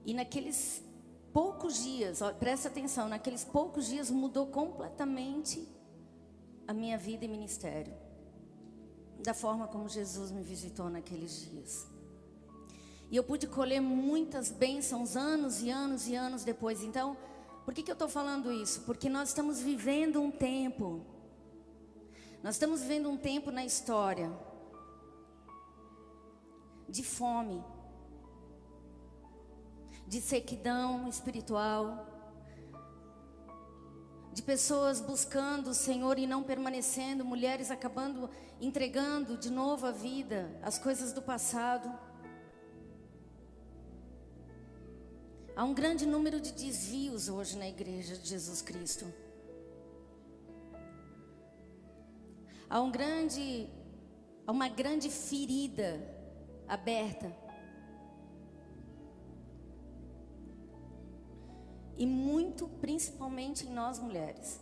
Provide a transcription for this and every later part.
E naqueles poucos dias, ó, presta atenção, naqueles poucos dias mudou completamente a minha vida e ministério. Da forma como Jesus me visitou naqueles dias. E eu pude colher muitas bênçãos anos e anos e anos depois. Então, por que eu estou falando isso? Porque nós estamos vivendo um tempo. Nós estamos vivendo um tempo na história de fome, de sequidão espiritual, de pessoas buscando o Senhor e não permanecendo, mulheres acabando entregando de novo a vida, as coisas do passado. Há um grande número de desvios hoje na igreja de Jesus Cristo. Há uma grande ferida aberta. E muito, principalmente em nós mulheres.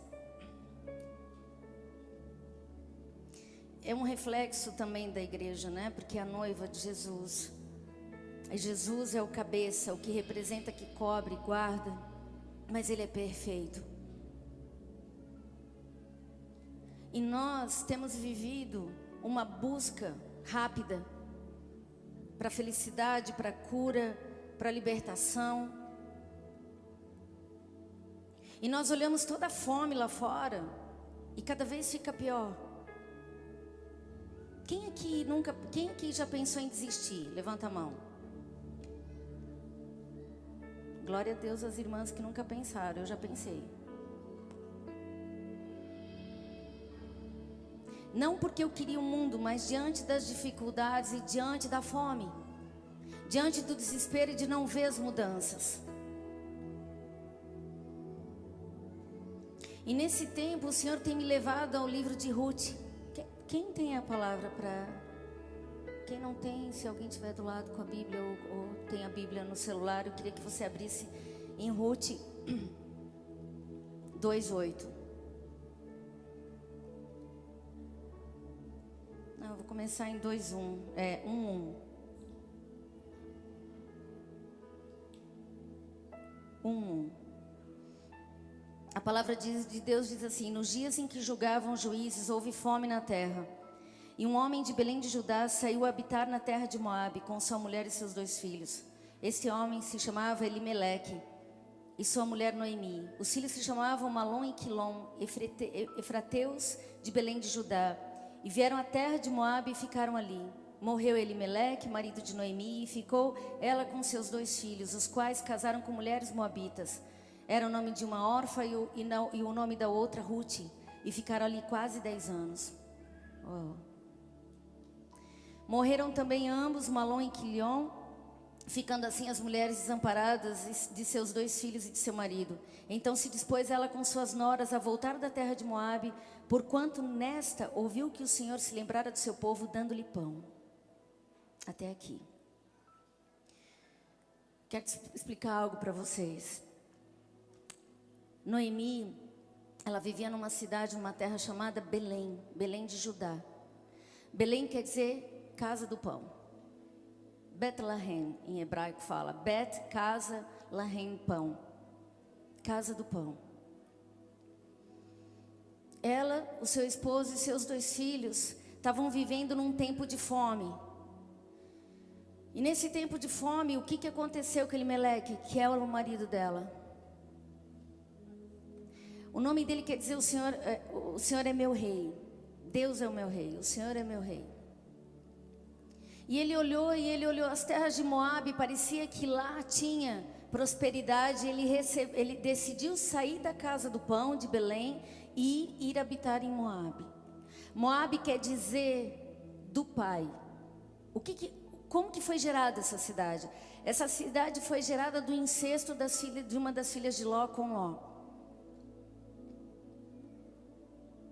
É um reflexo também da igreja, né? Porque a noiva de Jesus. Jesus é o cabeça, o que representa, que cobre, guarda. Mas Ele é perfeito. E nós temos vivido uma busca rápida para a felicidade, para a cura, para a libertação. E nós olhamos toda a fome lá fora e cada vez fica pior. Quem aqui já pensou em desistir? Levanta a mão. Glória a Deus às irmãs que nunca pensaram, eu já pensei. Não porque eu queria o mundo, mas diante das dificuldades e diante da fome, diante do desespero e de não ver as mudanças. E nesse tempo o Senhor tem me levado ao livro de Ruth. Quem tem a palavra para... Quem não tem, se alguém estiver do lado com a Bíblia ou tem a Bíblia no celular, eu queria que você abrisse em Ruth 2:8. Não, eu vou começar em 2:1. 1:1. 1:1. A palavra de Deus diz assim: nos dias em que julgavam juízes, houve fome na terra. E um homem de Belém de Judá saiu a habitar na terra de Moabe, com sua mulher e seus 2 filhos. Esse homem se chamava Elimeleque, e sua mulher Noemi. Os filhos se chamavam Malom e Quilom, efrateus de Belém de Judá. E vieram à terra de Moabe e ficaram ali. Morreu Elimeleque, marido de Noemi, e ficou ela com seus 2 filhos, os quais casaram com mulheres moabitas. Era o nome de uma órfã e o nome da outra Ruth. E ficaram ali quase 10 anos. Oh. Morreram também ambos, Malom e Quilion, ficando assim as mulheres desamparadas de seus 2 filhos e de seu marido. Então se dispôs ela com suas noras a voltar da terra de Moabe, porquanto nesta ouviu que o Senhor se lembrara do seu povo, dando-lhe pão. Até aqui. Quero explicar algo para vocês. Noemi, ela vivia numa cidade, numa terra chamada Belém, Belém de Judá. Belém quer dizer casa do pão. Betlehem, em hebraico fala. Bet, casa, Lahem, pão. Casa do pão. Ela, o seu esposo e seus 2 filhos estavam vivendo num tempo de fome. E nesse tempo de fome, o que aconteceu com Elimeleque, que é o marido dela? O nome dele quer dizer o Senhor é meu rei. Deus é o meu rei, o Senhor é meu rei. E ele olhou as terras de Moabe, parecia que lá tinha prosperidade. Ele decidiu sair da casa do pão de Belém e ir habitar em Moabe. Moabe quer dizer do pai. Como que foi gerada essa cidade? Essa cidade foi gerada do incesto de uma das filhas de Ló com Ló.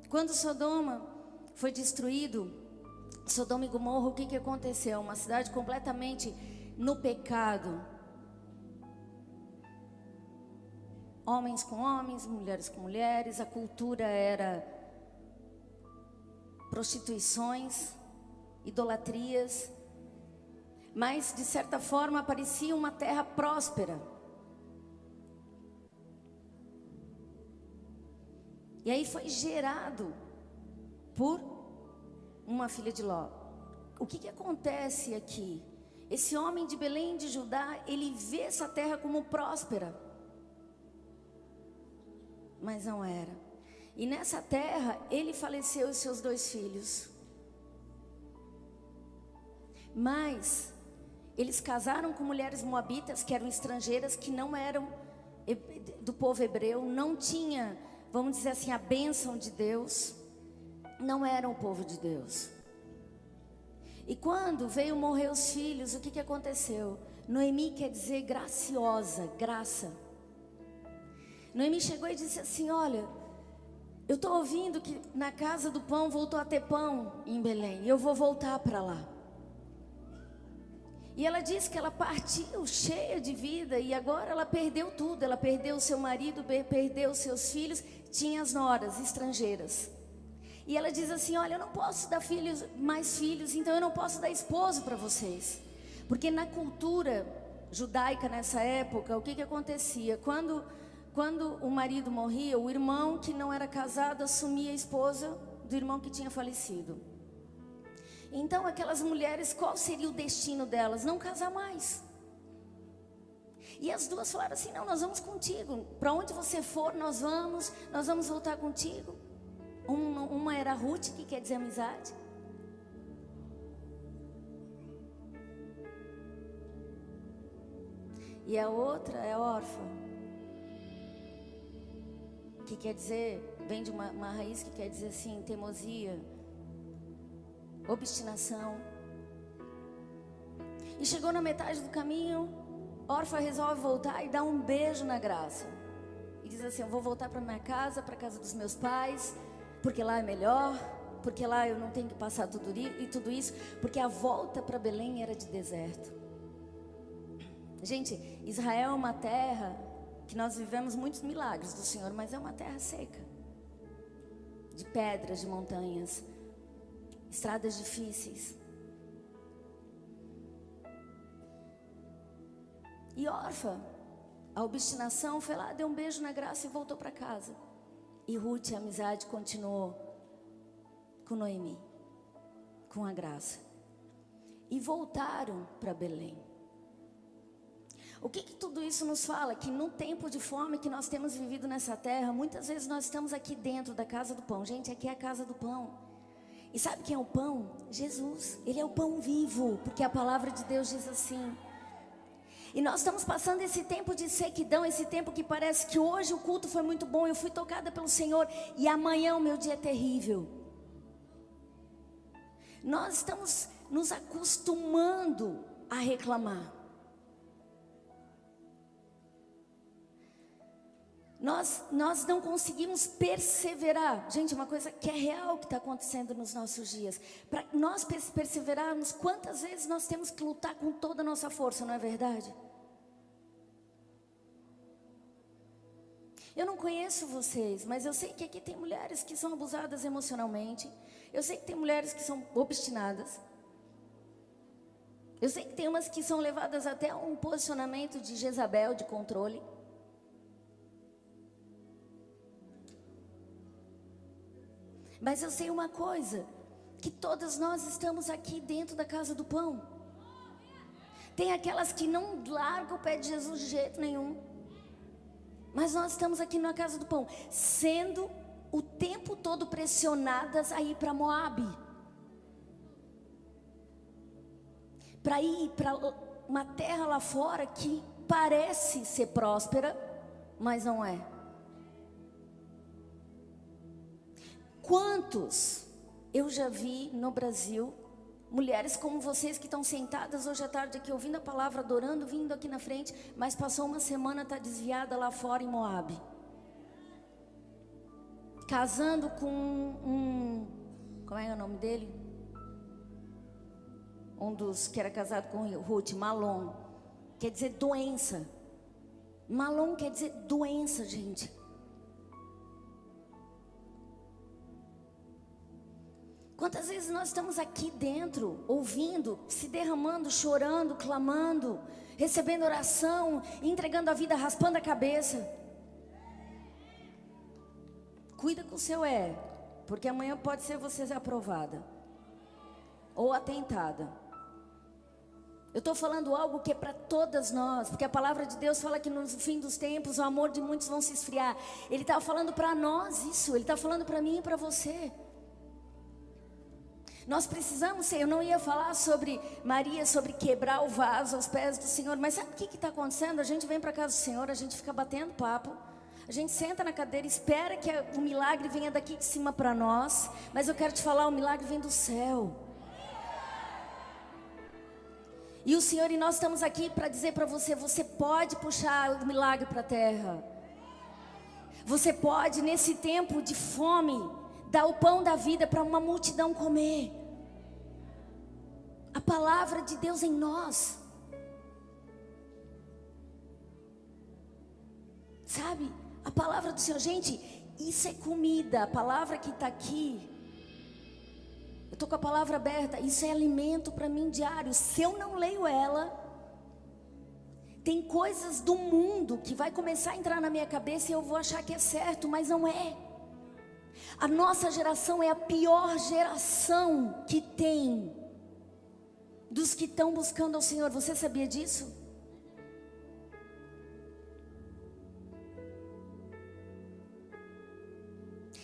Quando Sodoma foi destruído, Sodoma e Gomorra, o que aconteceu? Uma cidade completamente no pecado. Homens com homens, mulheres com mulheres. A cultura era prostituições, idolatrias. mas de certa forma parecia uma terra próspera. E aí foi gerado por uma filha de Ló. O que acontece aqui? Esse homem de Belém de Judá, ele vê essa terra como próspera, mas não era. E nessa terra, ele faleceu e seus 2 filhos. Mas eles casaram com mulheres moabitas, que eram estrangeiras, que não eram do povo hebreu, não tinha, vamos dizer assim, a bênção de Deus, não eram o povo de Deus. E quando veio morrer os filhos, o que aconteceu? Noemi quer dizer graciosa, graça. Noemi chegou e disse assim: olha, eu estou ouvindo que na casa do pão voltou a ter pão em Belém, e eu vou voltar para lá. E ela disse que ela partiu cheia de vida, e agora ela perdeu tudo. Ela perdeu o seu marido, perdeu os seus filhos, tinha as noras estrangeiras. E ela diz assim: olha, eu não posso dar mais filhos, então eu não posso dar esposo para vocês. Porque na cultura judaica nessa época, o que acontecia? Quando o marido morria, o irmão que não era casado assumia a esposa do irmão que tinha falecido. Então aquelas mulheres, qual seria o destino delas? Não casar mais. E as duas falaram assim: não, nós vamos contigo. Para onde você for, nós vamos voltar contigo. Uma era Ruth, que quer dizer amizade. E a outra é órfã, que quer dizer, vem de uma raiz que quer dizer assim, teimosia, obstinação. E chegou na metade do caminho, órfã resolve voltar e dá um beijo na graça. E diz assim: eu vou voltar para minha casa, para a casa dos meus pais, porque lá é melhor, porque lá eu não tenho que passar tudo isso, porque a volta para Belém era de deserto. Gente, Israel é uma terra que nós vivemos muitos milagres do Senhor, mas é uma terra seca, de pedras, de montanhas, estradas difíceis. E órfã, a obstinação foi lá, deu um beijo na graça e voltou para casa. E Ruth, a amizade, continuou com Noemi, com a graça. E voltaram para Belém. O que tudo isso nos fala? Que no tempo de fome que nós temos vivido nessa terra, muitas vezes nós estamos aqui dentro da casa do pão. Gente, aqui é a casa do pão. E sabe quem é o pão? Jesus. Ele é o pão vivo, porque a palavra de Deus diz assim. E nós estamos passando esse tempo de sequidão, esse tempo que parece que hoje o culto foi muito bom, eu fui tocada pelo Senhor, e amanhã o meu dia é terrível. Nós estamos nos acostumando a reclamar. Nós não conseguimos perseverar. Gente, uma coisa que é real que está acontecendo nos nossos dias. Para nós perseverarmos, quantas vezes nós temos que lutar com toda a nossa força, não é verdade? Eu não conheço vocês, mas eu sei que aqui tem mulheres que são abusadas emocionalmente. Eu sei que tem mulheres que são obstinadas. Eu sei que tem umas que são levadas até a um posicionamento de Jezabel, de controle. Mas eu sei uma coisa, que todas nós estamos aqui dentro da casa do pão. Tem aquelas que não largam o pé de Jesus de jeito nenhum. Mas nós estamos aqui na casa do pão, sendo o tempo todo pressionadas a ir para Moabe. Para ir para uma terra lá fora que parece ser próspera, mas não é. Quantos eu já vi no Brasil, mulheres como vocês que estão sentadas hoje à tarde aqui ouvindo a palavra, adorando, vindo aqui na frente, mas passou uma semana, está desviada lá fora em Moabe, casando com como é o nome dele? Um dos que era casado com Ruth, Malom, quer dizer doença. Malom quer dizer doença, gente. Quantas vezes nós estamos aqui dentro, ouvindo, se derramando, chorando, clamando, recebendo oração, entregando a vida, raspando a cabeça. Cuida com o seu porque amanhã pode ser você aprovada ou atentada. Eu estou falando algo que é para todas nós, porque a palavra de Deus fala que no fim dos tempos o amor de muitos vão se esfriar. Ele está falando para nós isso, Ele está falando para mim e para você. Nós precisamos ser, eu não ia falar sobre Maria, sobre quebrar o vaso aos pés do Senhor, mas sabe o que está acontecendo? A gente vem para a casa do Senhor, a gente fica batendo papo, a gente senta na cadeira, espera que o milagre venha daqui de cima para nós, mas eu quero te falar, o milagre vem do céu. E o Senhor, e nós estamos aqui para dizer para você, você pode puxar o milagre para a terra. Você pode, nesse tempo de fome, dar o pão da vida para uma multidão comer. A palavra de Deus em nós. Sabe? A palavra do Senhor. Gente, isso é comida. A palavra que está aqui. Eu estou com a palavra aberta. Isso é alimento para mim diário. Se eu não leio ela, tem coisas do mundo que vai começar a entrar na minha cabeça e eu vou achar que é certo, mas não é. A nossa geração é a pior geração que tem dos que estão buscando ao Senhor. Você sabia disso?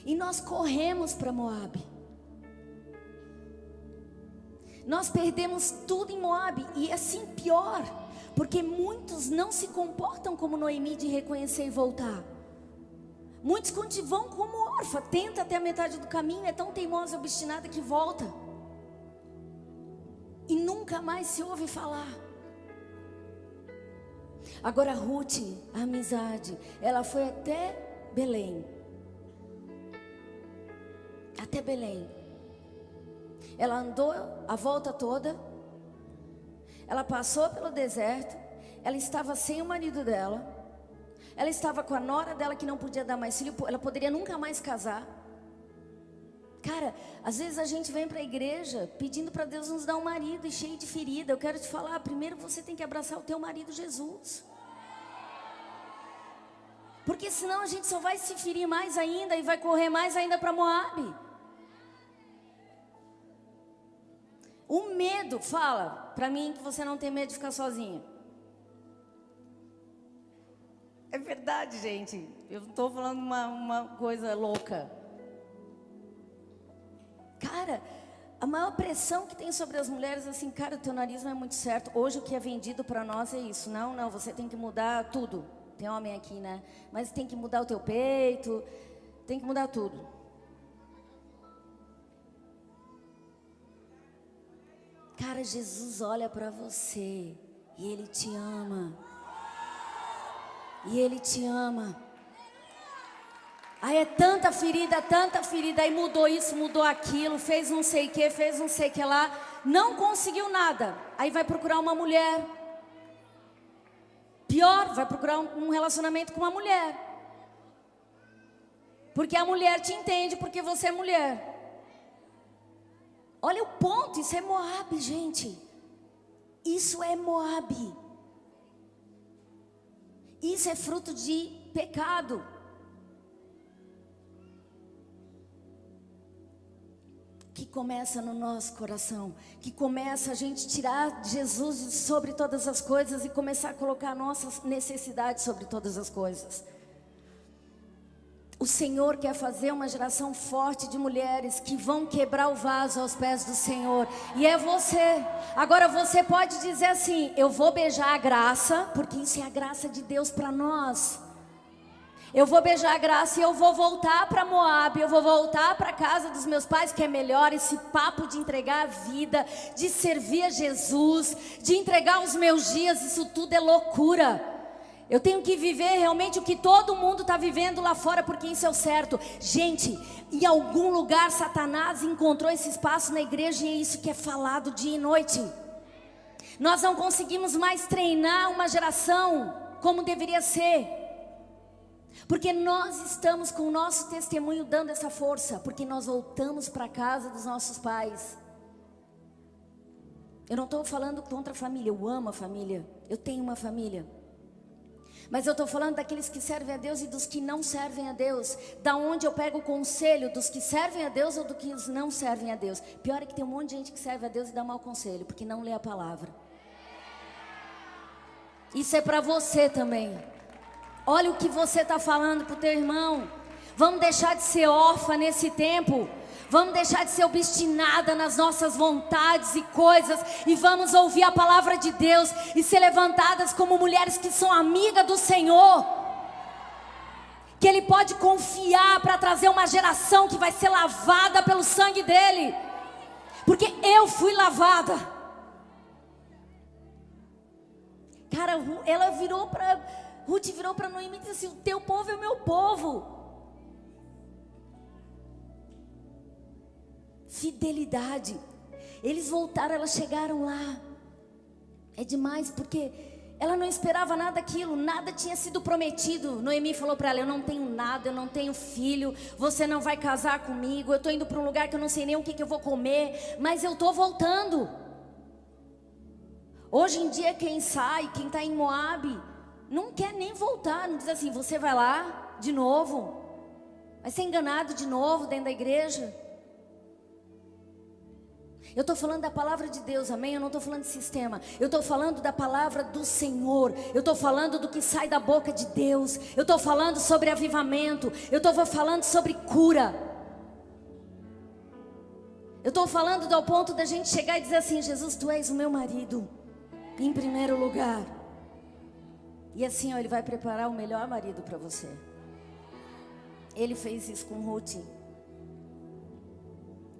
E nós corremos para Moabe. Nós perdemos tudo em Moabe. E assim pior, porque muitos não se comportam como Noemi de reconhecer e voltar. Muitos vão como órfã, tenta até a metade do caminho, é tão teimosa e obstinada que volta. E nunca mais se ouve falar. Agora Ruth, a amizade, ela foi até Belém. Até Belém. Ela andou a volta toda. Ela passou pelo deserto. Ela estava sem o marido dela. Ela estava com a nora dela que não podia dar mais filho. Ela poderia nunca mais casar. Cara, às vezes a gente vem para a igreja pedindo para Deus nos dar um marido e cheio de ferida. Eu quero te falar, primeiro você tem que abraçar o teu marido Jesus. Porque senão a gente só vai se ferir mais ainda e vai correr mais ainda para Moabe. O medo, fala para mim que você não tem medo de ficar sozinha. É verdade, gente. Eu não estou falando uma coisa louca. Cara, a maior pressão que tem sobre as mulheres é assim, cara, o teu nariz não é muito certo. Hoje o que é vendido para nós é isso. Não, você tem que mudar tudo. Tem homem aqui, né? Mas tem que mudar o teu peito, tem que mudar tudo. Cara, Jesus olha para você e Ele te ama. E Ele te ama. Aí é tanta ferida, aí mudou isso, mudou aquilo, fez não sei o que, fez não sei o que lá, não conseguiu nada. Aí vai procurar uma mulher. Pior, vai procurar um relacionamento com uma mulher. Porque a mulher te entende, porque você é mulher. Olha o ponto, isso é Moabe, gente. Isso é Moabe. Isso é fruto de pecado. Que começa no nosso coração. Que começa a gente tirar Jesus sobre todas as coisas e começar a colocar a nossa necessidade sobre todas as coisas. O Senhor quer fazer uma geração forte de mulheres que vão quebrar o vaso aos pés do Senhor. E é você. Agora você pode dizer assim, eu vou beijar a graça, porque isso é a graça de Deus para nós. Eu vou beijar a graça e eu vou voltar para Moabe, eu vou voltar para a casa dos meus pais, que é melhor. Esse papo de entregar a vida, de servir a Jesus, de entregar os meus dias, isso tudo é loucura. Eu tenho que viver realmente o que todo mundo está vivendo lá fora, porque isso é o certo. Gente, em algum lugar Satanás encontrou esse espaço na igreja e é isso que é falado dia e noite. Nós não conseguimos mais treinar uma geração como deveria ser. Porque nós estamos com o nosso testemunho dando essa força, porque nós voltamos para a casa dos nossos pais. Eu não estou falando contra a família, eu amo a família, eu tenho uma família. Mas eu estou falando daqueles que servem a Deus e dos que não servem a Deus. Da onde eu pego o conselho dos que servem a Deus ou dos que não servem a Deus. Pior é que tem um monte de gente que serve a Deus e dá mau conselho, porque não lê a palavra. Isso é para você também. Olha o que você está falando para o teu irmão. Vamos deixar de ser órfã nesse tempo. Vamos deixar de ser obstinada nas nossas vontades e coisas. E vamos ouvir a palavra de Deus. E ser levantadas como mulheres que são amigas do Senhor. Que Ele pode confiar para trazer uma geração que vai ser lavada pelo sangue dEle. Porque eu fui lavada. Cara, ela virou para... Ruth virou para Noemi e disse assim: o teu povo é o meu povo. Fidelidade. Eles voltaram, elas chegaram lá. É demais, porque ela não esperava nada daquilo, nada tinha sido prometido. Noemi falou para ela: eu não tenho nada, eu não tenho filho, você não vai casar comigo, eu estou indo para um lugar que eu não sei nem o que eu vou comer, mas eu estou voltando. Hoje em dia quem sai, quem está em Moabe, não quer nem voltar, não diz assim: você vai lá de novo, vai ser enganado de novo dentro da igreja. Eu estou falando da palavra de Deus, amém? Eu não estou falando de sistema. Eu estou falando da palavra do Senhor. Eu estou falando do que sai da boca de Deus. Eu estou falando sobre avivamento. Eu estou falando sobre cura. Eu estou falando ao ponto da gente chegar e dizer assim: Jesus, tu és o meu marido, em primeiro lugar. E assim, ó, Ele vai preparar o melhor marido para você. Ele fez isso com Ruth.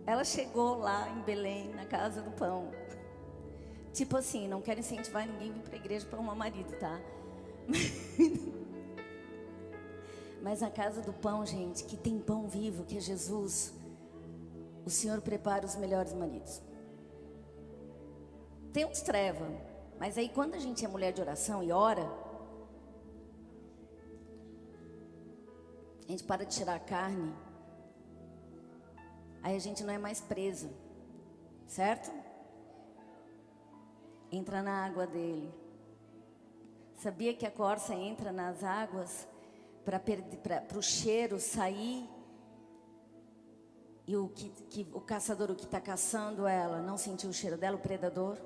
Ela chegou lá em Belém, na casa do pão. Tipo assim, não quero incentivar ninguém a vir para a igreja para arrumar marido, tá? Mas na casa do pão, gente, que tem pão vivo, que é Jesus, o Senhor prepara os melhores maridos. Tem uns treva, mas aí quando a gente é mulher de oração e ora, a gente para de tirar a carne. Aí a gente não é mais preso, certo? Entra na água dele. Sabia que a corça entra nas águas para o cheiro sair? E o caçador, o que está caçando ela, não sentiu o cheiro dela, o predador?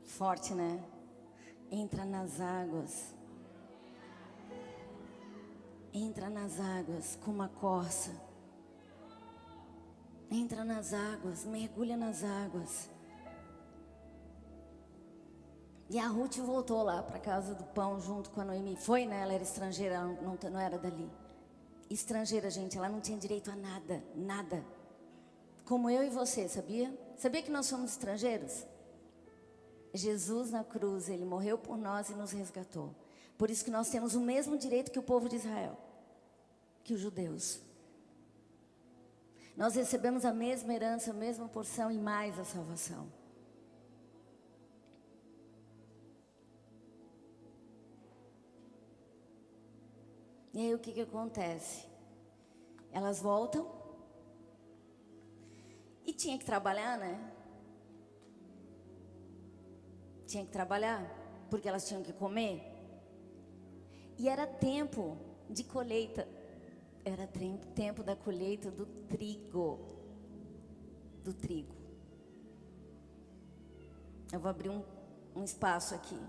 Forte, né? Entra nas águas. Entra nas águas com uma corça. Entra nas águas, mergulha nas águas. E a Ruth voltou lá para a casa do pão junto com a Noemi. Foi, né? Ela era estrangeira, não era dali. Estrangeira, gente, ela não tinha direito a nada, nada. Como eu e você, sabia? Sabia que nós somos estrangeiros? Jesus na cruz, Ele morreu por nós e nos resgatou. Por isso que nós temos o mesmo direito que o povo de Israel, que os judeus. Nós recebemos a mesma herança, a mesma porção e mais a salvação. E aí o que acontece? Elas voltam e tinha que trabalhar, né? Tinha que trabalhar, porque elas tinham que comer. E era tempo de colheita. Era tempo da colheita do trigo. Do trigo. Eu vou abrir um espaço aqui.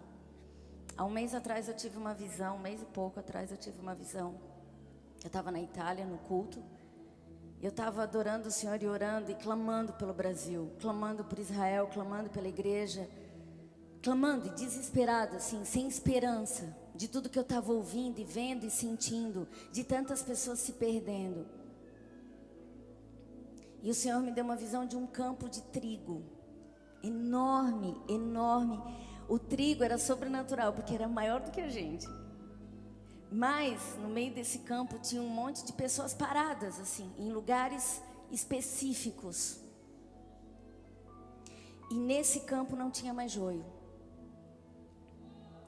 Há um mês atrás eu tive uma visão, um mês e pouco atrás eu tive uma visão. Eu estava na Itália, no culto. Eu estava adorando o Senhor e orando e clamando pelo Brasil. Clamando por Israel, clamando pela igreja. Clamando e desesperada, assim, sem esperança. De tudo que eu estava ouvindo e vendo e sentindo, de tantas pessoas se perdendo. E o Senhor me deu uma visão de um campo de trigo, enorme, enorme. O trigo era sobrenatural, porque era maior do que a gente. Mas, no meio desse campo, tinha um monte de pessoas paradas, assim, em lugares específicos. E nesse campo não tinha mais joio.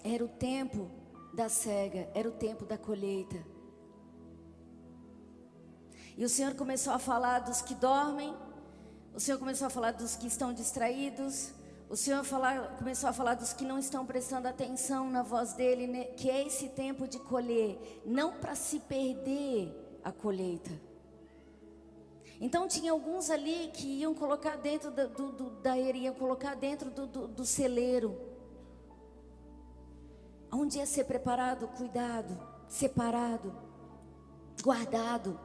Era o tempo da cega, era o tempo da colheita. E o Senhor começou a falar dos que dormem, o Senhor começou a falar dos que estão distraídos, o Senhor começou a falar dos que não estão prestando atenção na voz dEle, né? Que é esse tempo de colher, não para se perder a colheita. Então tinha alguns ali que iam colocar dentro da era, iam colocar dentro do celeiro, onde ia ser preparado, cuidado, separado, guardado.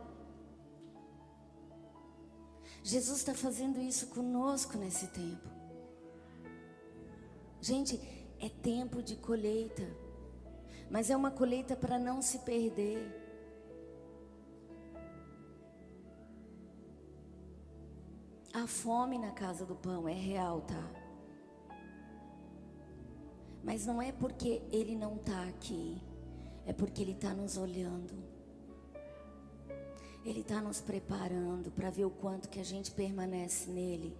Jesus está fazendo isso conosco nesse tempo. Gente, é tempo de colheita, mas é uma colheita para não se perder. A fome na casa do pão é real, tá? Mas não é porque Ele não está aqui, é porque Ele está nos olhando. Ele está nos preparando para ver o quanto que a gente permanece nele.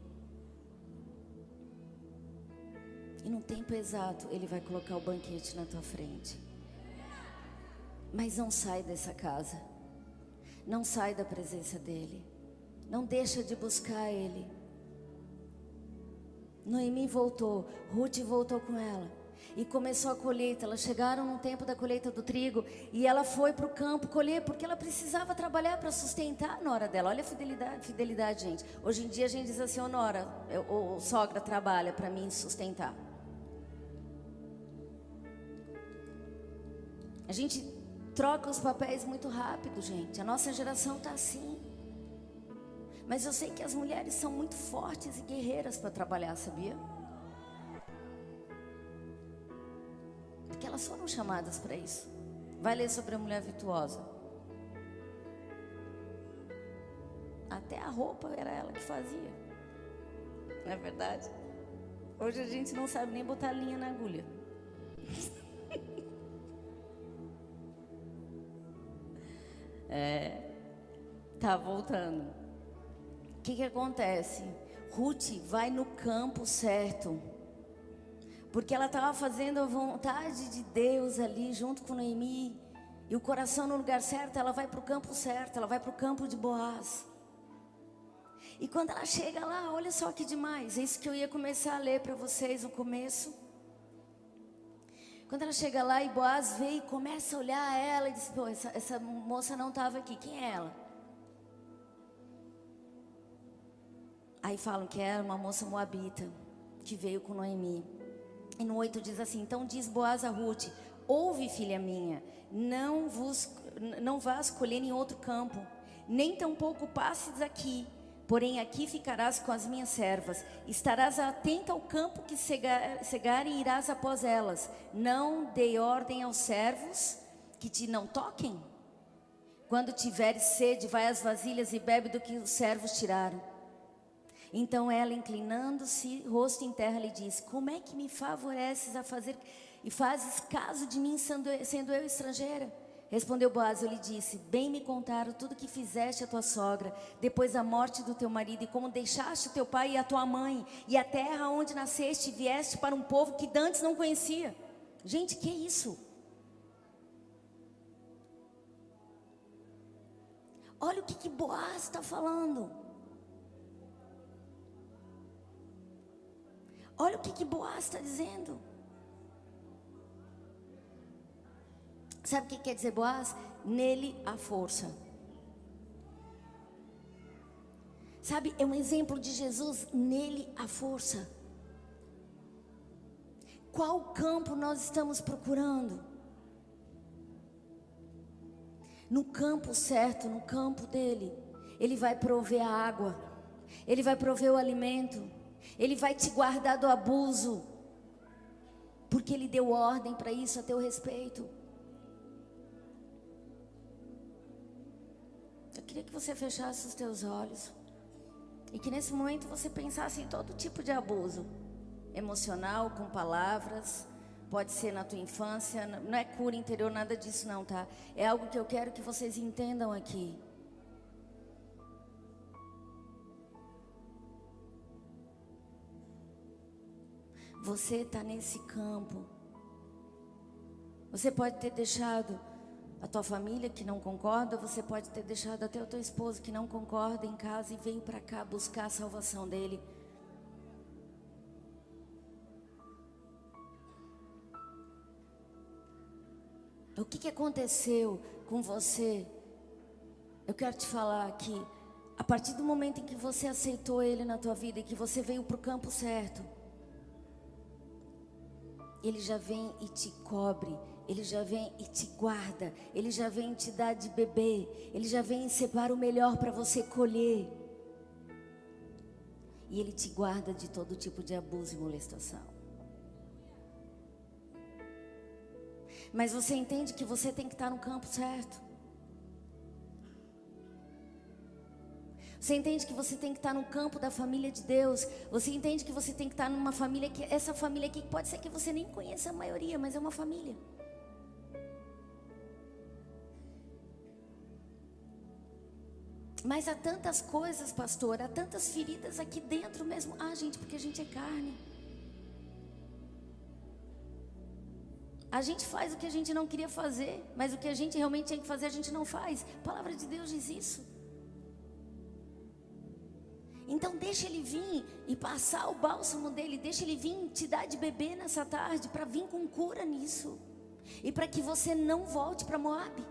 E no tempo exato, Ele vai colocar o banquete na tua frente. Mas não sai dessa casa. Não sai da presença dEle. Não deixa de buscar Ele. Noemi voltou, Ruth voltou com ela. E começou a colheita. Elas chegaram no tempo da colheita do trigo. E ela foi para o campo colher, porque ela precisava trabalhar para sustentar a nora dela. Olha a fidelidade, gente. Hoje em dia a gente diz assim: ô nora, ou sogra, trabalha para mim sustentar. A gente troca os papéis muito rápido, gente. A nossa geração está assim. Mas eu sei que as mulheres são muito fortes e guerreiras para trabalhar, sabia? Porque elas foram chamadas para isso. Vai ler sobre a mulher virtuosa. Até a roupa era ela que fazia. Não é verdade? Hoje a gente não sabe nem botar linha na agulha. Tá voltando. O que acontece? Ruth vai no campo certo, porque ela estava fazendo a vontade de Deus ali junto com Noemi, e o coração no lugar certo. Ela vai para o campo certo, ela vai para o campo de Boaz. E quando ela chega lá, olha só que demais, é isso que eu ia começar a ler para vocês no começo. Quando ela chega lá e Boaz vê e começa a olhar ela e diz: pô, essa moça não estava aqui, quem é ela? Aí falam que era uma moça moabita que veio com Noemi. E no 8 diz assim: então diz Boaz a Ruth: ouve, filha minha, não vás colher em outro campo, nem tampouco passes aqui, porém aqui ficarás com as minhas servas. Estarás atenta ao campo que cegarem e irás após elas. Não dei ordem aos servos que te não toquem? Quando tiveres sede, vai às vasilhas e bebe do que os servos tiraram. Então ela, inclinando-se, rosto em terra, lhe disse: como é que me favoreces a fazer e fazes caso de mim, sendo eu estrangeira? Respondeu Boaz, eu lhe disse: bem me contaram tudo que fizeste a tua sogra, depois da morte do teu marido, e como deixaste o teu pai e a tua mãe, e a terra onde nasceste, e vieste para um povo que dantes não conhecia. Gente, que é isso? Olha o que Boaz está falando. Olha o que Boaz está dizendo. Sabe o que quer dizer Boaz? Nele a força. Sabe, é um exemplo de Jesus, nele a força. Qual campo nós estamos procurando? No campo certo, no campo dele. Ele vai prover a água, ele vai prover o alimento, ele vai te guardar do abuso, porque ele deu ordem para isso a teu respeito. Eu queria que você fechasse os teus olhos e que nesse momento você pensasse em todo tipo de abuso emocional, com palavras. Pode ser na tua infância, não é cura interior, nada disso não, tá? É algo que eu quero que vocês entendam aqui. Você está nesse campo Você pode ter deixado a tua família que não concorda, você pode ter deixado até o teu esposo que não concorda em casa e veio para cá buscar a salvação dele. O que aconteceu com você? Eu quero te falar que a partir do momento em que você aceitou ele na tua vida e que você veio para o campo certo, ele já vem e te cobre, ele já vem e te guarda, ele já vem e te dá de beber, ele já vem e separa o melhor para você colher. E ele te guarda de todo tipo de abuso e molestação. Mas você entende que você tem que estar no campo certo. Você entende que você tem que estar no campo da família de Deus. Você entende que você tem que estar numa família que... Essa família aqui pode ser que você nem conheça a maioria, mas é uma família. Mas há tantas coisas, pastor, há tantas feridas aqui dentro mesmo. Ah, gente, porque a gente é carne. A gente faz o que a gente não queria fazer, mas o que a gente realmente tinha que fazer, a gente não faz. A palavra de Deus diz isso. Então deixa ele vir e passar o bálsamo dele. Deixa ele vir te dar de beber nessa tarde, para vir com cura nisso. E para que você não volte para Moabe.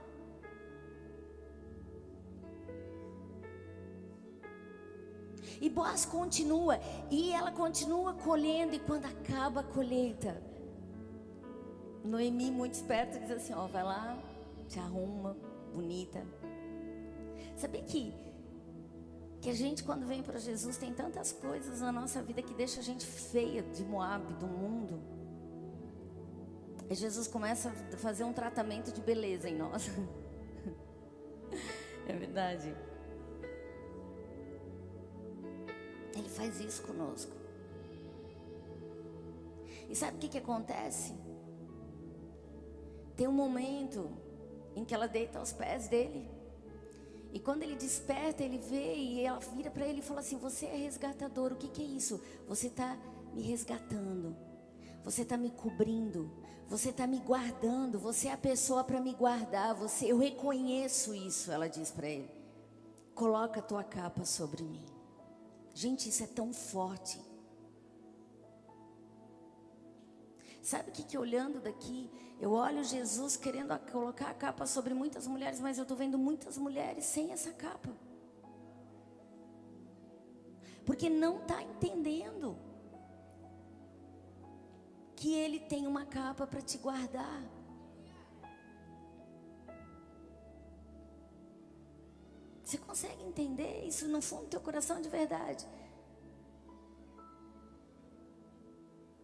E Boaz continua, e ela continua colhendo, e quando acaba a colheita, Noemi, muito esperta, diz assim, ó, vai lá, te arruma, bonita. Sabia que a gente, quando vem para Jesus, tem tantas coisas na nossa vida que deixa a gente feia de Moabe, do mundo. E Jesus começa a fazer um tratamento de beleza em nós. É verdade. Ele faz isso conosco. E sabe o que acontece? Tem um momento em que ela deita aos pés dele. E quando ele desperta, ele vê e ela vira para ele e fala assim: você é resgatador. O que é isso? Você está me resgatando. Você está me cobrindo. Você está me guardando. Você é a pessoa para me guardar. Eu reconheço isso, ela diz para ele. Coloca a tua capa sobre mim. Gente, isso é tão forte. Sabe o que olhando daqui, eu olho Jesus querendo colocar a capa sobre muitas mulheres, mas eu estou vendo muitas mulheres sem essa capa. Porque não está entendendo que Ele tem uma capa para te guardar. Você consegue entender isso no fundo do teu coração de verdade?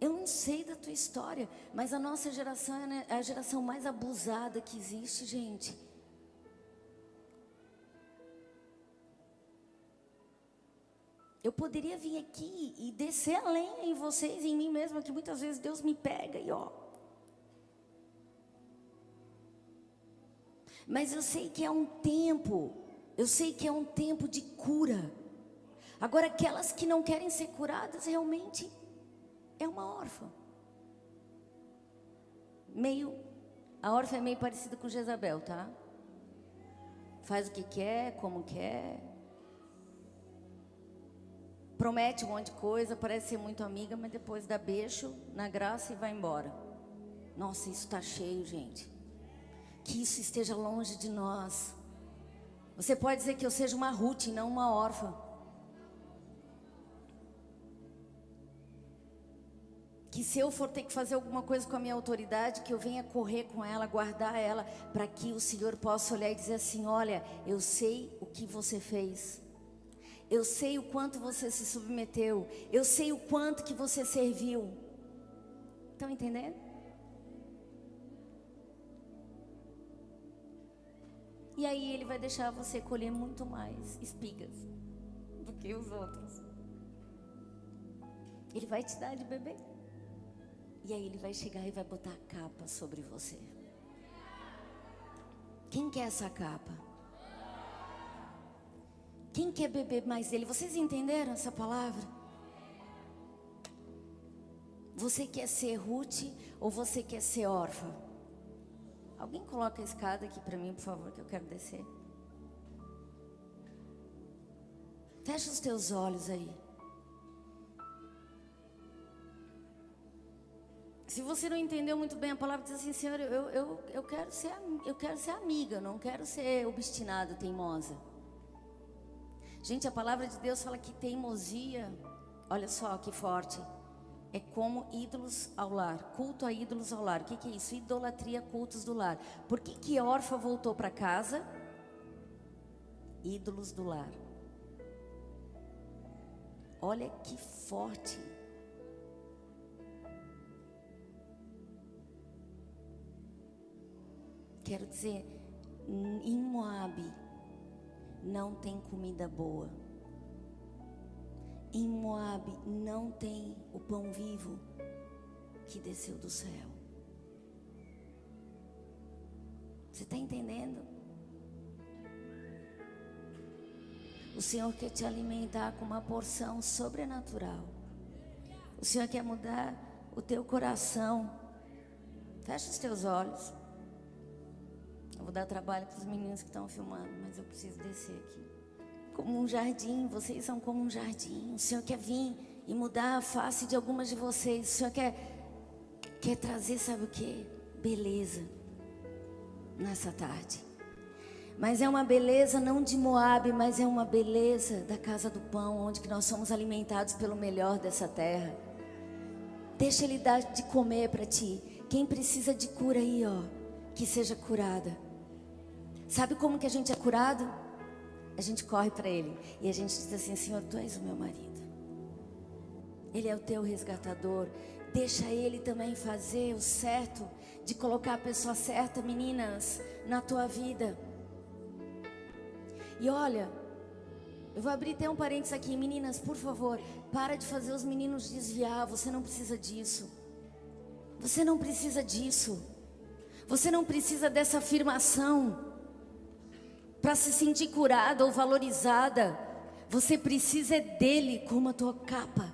Eu não sei da tua história, mas a nossa geração é a geração mais abusada que existe, gente. Eu poderia vir aqui e descer a lenha em vocês e em mim mesma, que muitas vezes Deus me pega e ó. Mas eu sei que é um tempo, eu sei que é um tempo de cura. Agora, aquelas que não querem ser curadas, realmente é uma órfã. A órfã é meio parecida com Jezabel, tá? Faz o que quer, como quer. Promete um monte de coisa, parece ser muito amiga, mas depois dá beijo na graça e vai embora. Nossa, isso está cheio, gente. Que isso esteja longe de nós. Você pode dizer que eu seja uma Ruth e não uma órfã. Que se eu for ter que fazer alguma coisa com a minha autoridade, que eu venha correr com ela, guardar ela, para que o Senhor possa olhar e dizer assim: olha, eu sei o que você fez. Eu sei o quanto você se submeteu. Eu sei o quanto que você serviu. Estão entendendo? E aí Ele vai deixar você colher muito mais espigas do que os outros. Ele vai te dar de beber. E aí Ele vai chegar e vai botar a capa sobre você. Quem quer essa capa? Quem quer beber mais dele? Vocês entenderam essa palavra? Você quer ser Ruth ou você quer ser órfã? Alguém coloca a escada aqui para mim, por favor, que eu quero descer. Fecha os teus olhos aí. Se você não entendeu muito bem a palavra, diz assim: Senhor, eu quero ser amiga, eu não quero ser obstinada, teimosa. Gente, a palavra de Deus fala que teimosia, olha só que forte, é como ídolos ao lar, culto a ídolos ao lar. O que é isso? Idolatria, cultos do lar. Por que Orfa voltou para casa? Ídolos do lar. Olha que forte. Quero dizer, em Moabe não tem comida boa. Em Moabe não tem o pão vivo que desceu do céu. Você está entendendo? O Senhor quer te alimentar com uma porção sobrenatural. O Senhor quer mudar o teu coração. Fecha os teus olhos. Eu vou dar trabalho para os meninos que estão filmando, mas eu preciso descer aqui. Como um jardim, vocês são como um jardim. O Senhor quer vir e mudar a face de algumas de vocês. O Senhor quer trazer, sabe o que? Beleza nessa tarde. Mas é uma beleza não de Moabe, mas é uma beleza da casa do pão, onde que nós somos alimentados pelo melhor dessa terra. Deixa Ele dar de comer para ti. Quem precisa de cura aí, ó, que seja curada. Sabe como que a gente é curado? A gente corre para Ele e a gente diz assim: Senhor, Tu és o meu marido. Ele é o teu resgatador. Deixa Ele também fazer o certo, de colocar a pessoa certa, meninas, na tua vida. E olha, eu vou abrir até um parênteses aqui. Meninas, por favor, para de fazer os meninos desviar. Você não precisa disso. Você não precisa disso. Você não precisa dessa afirmação para se sentir curada ou valorizada. Você precisa dele como a tua capa.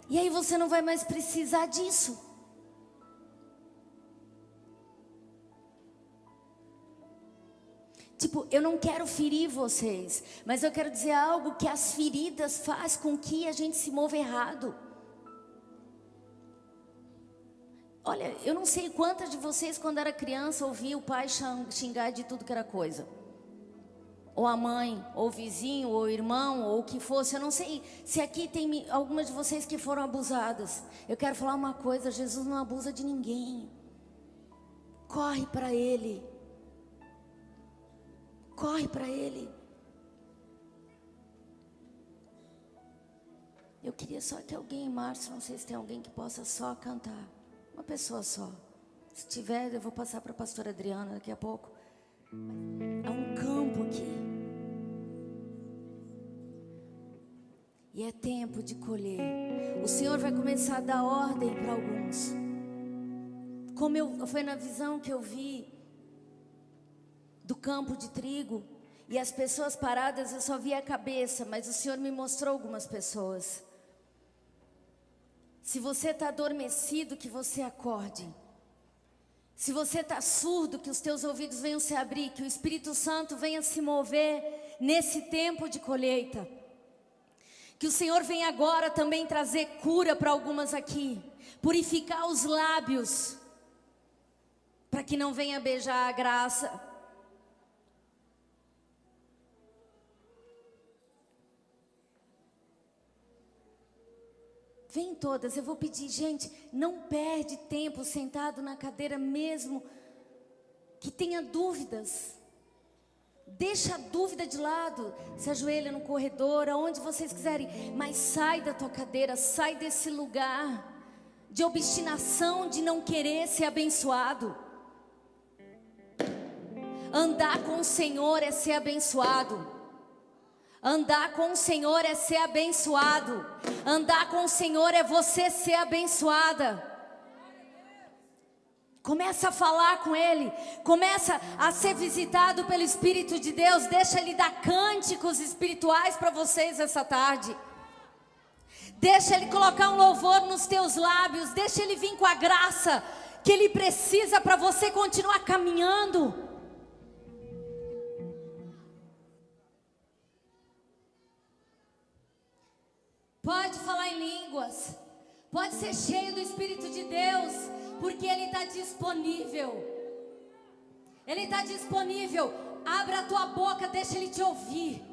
E aí você não vai mais precisar disso. Tipo, eu não quero ferir vocês, mas eu quero dizer algo que as feridas faz com que a gente se mova errado. Olha, eu não sei quantas de vocês, quando era criança, ouviam o pai xingar de tudo que era coisa. Ou a mãe, ou o vizinho, ou o irmão, ou o que fosse. Eu não sei se aqui tem algumas de vocês que foram abusadas. Eu quero falar uma coisa: Jesus não abusa de ninguém. Corre para Ele. Corre para Ele. Eu queria só que alguém, Márcio, não sei se tem alguém que possa só cantar. Uma pessoa só. Se tiver, eu vou passar para a pastora Adriana daqui a pouco. Há um campo aqui. E é tempo de colher. O Senhor vai começar a dar ordem para alguns. Foi na visão que eu vi do campo de trigo. E as pessoas paradas, eu só vi a cabeça. Mas o Senhor me mostrou algumas pessoas. Se você está adormecido, que você acorde. Se você está surdo, que os teus ouvidos venham se abrir. Que o Espírito Santo venha se mover nesse tempo de colheita. Que o Senhor venha agora também trazer cura para algumas aqui. Purificar os lábios. Para que não venha beijar a graça. Vem todas, eu vou pedir, gente, não perde tempo sentado na cadeira mesmo que tenha dúvidas. Deixa a dúvida de lado, se ajoelha no corredor, aonde vocês quiserem, mas sai da tua cadeira, sai desse lugar de obstinação, de não querer ser abençoado. Andar com o Senhor é ser abençoado. Andar com o Senhor é ser abençoado. Andar com o Senhor é você ser abençoada. Começa a falar com Ele. Começa a ser visitado pelo Espírito de Deus. Deixa Ele dar cânticos espirituais para vocês essa tarde. Deixa Ele colocar um louvor nos teus lábios. Deixa Ele vir com a graça que Ele precisa para você continuar caminhando. Pode falar em línguas, pode ser cheio do Espírito de Deus, porque Ele está disponível. Ele está disponível. Abra a tua boca, deixa Ele te ouvir.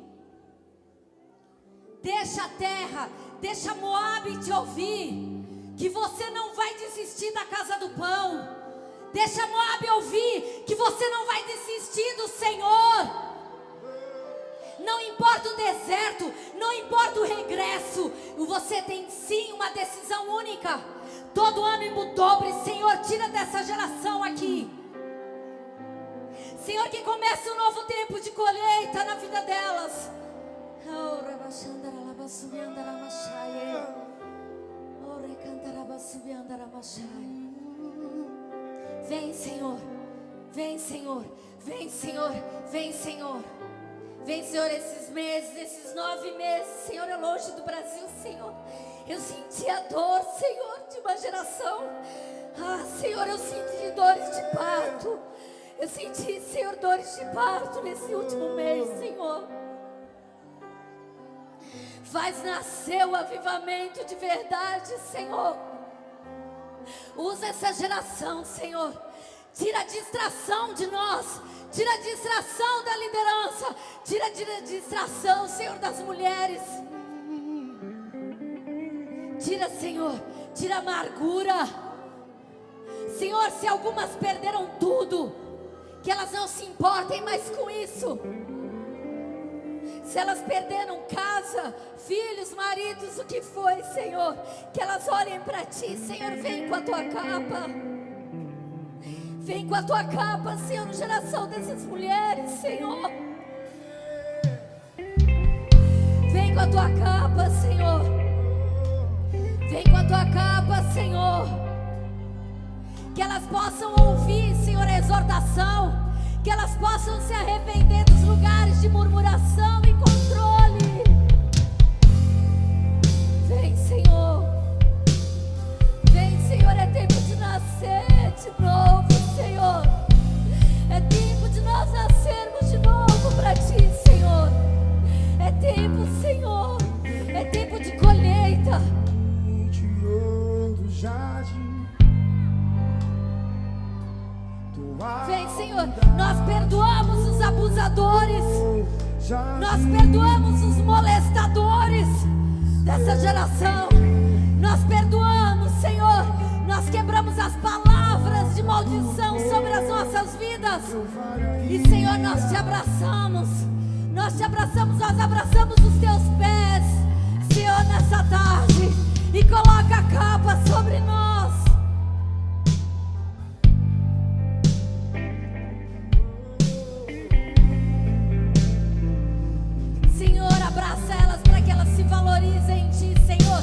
Deixa a terra, deixa Moabe te ouvir, que você não vai desistir da casa do pão. Deixa Moabe ouvir, que você não vai desistir do Senhor. Não importa o deserto, não importa o regresso, você tem sim uma decisão única. Todo ano em dobre, Senhor, tira dessa geração aqui, Senhor, que comece um novo tempo de colheita na vida delas. Vem, Senhor, vem, Senhor, vem, Senhor, vem, Senhor. Vem, Senhor, esses meses, esses 9 meses, Senhor, é longe do Brasil, Senhor. Eu senti a dor, Senhor, de uma geração. Senhor, eu senti dores de parto. Eu senti, Senhor, dores de parto nesse último mês, Senhor. Faz nascer o avivamento de verdade, Senhor. Usa essa geração, Senhor. Tira a distração de nós. Tira a distração da liderança. Tira a distração, Senhor, das mulheres. Tira, Senhor, tira a amargura. Senhor, se algumas perderam tudo, que elas não se importem mais com isso. Se elas perderam casa, filhos, maridos, o que foi, Senhor, que elas olhem para Ti. Senhor, vem com a Tua capa. Vem com a Tua capa, Senhor, na geração dessas mulheres, Senhor. Vem com a Tua capa, Senhor. Vem com a Tua capa, Senhor. Que elas possam ouvir, Senhor, a exortação. Que elas possam se arrepender dos lugares de murmuração e controle. Vem, Senhor. Vem, Senhor, é tempo de nascer de novo, Senhor. É tempo de nós nascermos de novo para Ti, Senhor. É tempo, Senhor. É tempo de colheita. Vem, Senhor, nós perdoamos os abusadores, nós perdoamos os molestadores dessa geração, nós perdoamos, Senhor, nós quebramos as palavras de maldição sobre as nossas vidas, e Senhor, nós te abraçamos, nós abraçamos os teus pés, Senhor, nessa tarde, e coloca a capa sobre nós. Abraça elas para que elas se valorizem em Ti, Senhor.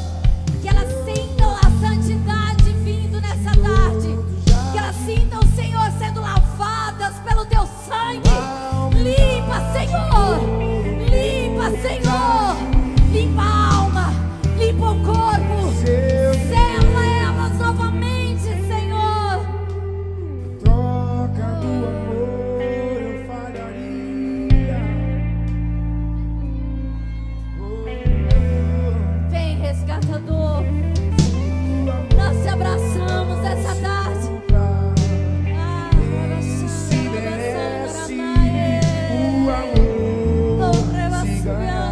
Que elas sintam a santidade vindo nessa tarde. Que elas sintam, Senhor, sendo lavadas pelo Teu sangue. Limpa, Senhor. Limpa, Senhor. Limpa a alma. Limpa o corpo. Sela elas novamente, Senhor. Troca do amor eu falharia. Resgatador, nós te abraçamos essa tarde. Se merece o amor, se ganhar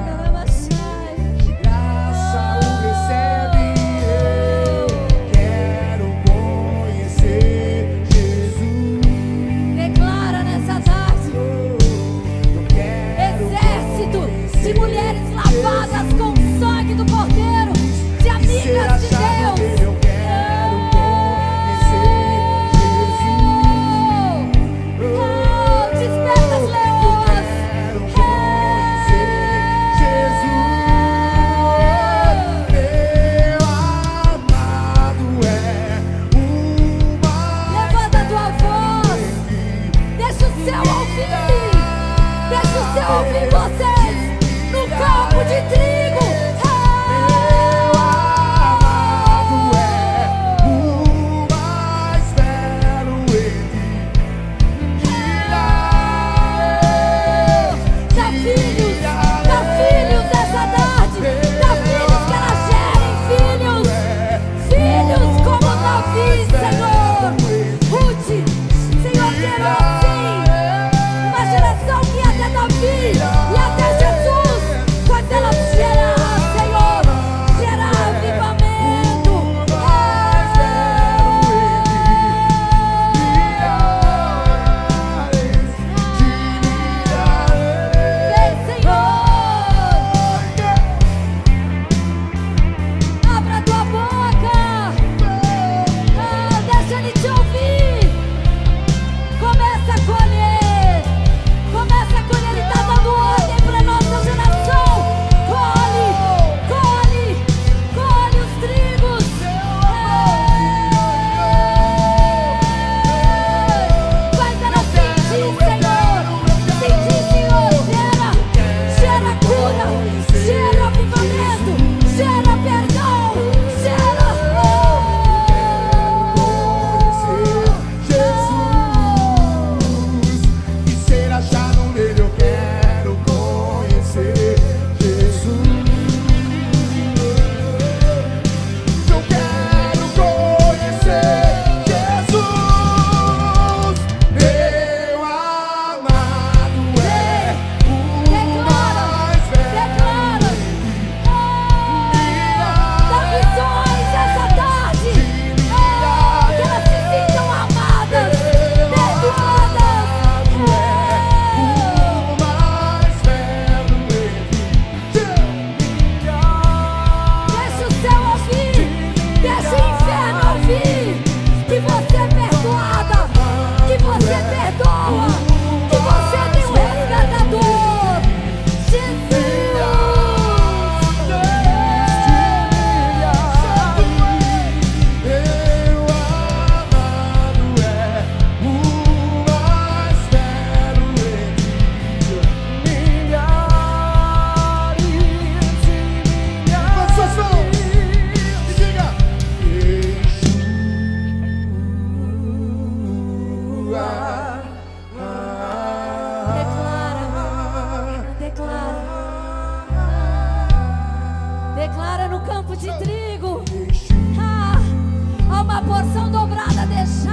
de graça o recebe. Eu quero conhecer Jesus. Declara nessa tarde, exército de mulheres lavadas com o sangue do Cordeiro, de amigas de Deus. Eu quero conhecer Jesus. Desperta as leoas. Quero conhecer Jesus. Meu amado é o mais. Levanta a tua voz. Deixa o céu ouvir. Deixa o céu ouvir vocês no campo de trigo. Meu amado é o mais velho. Declara no campo de trigo. Há uma porção dobrada descendo.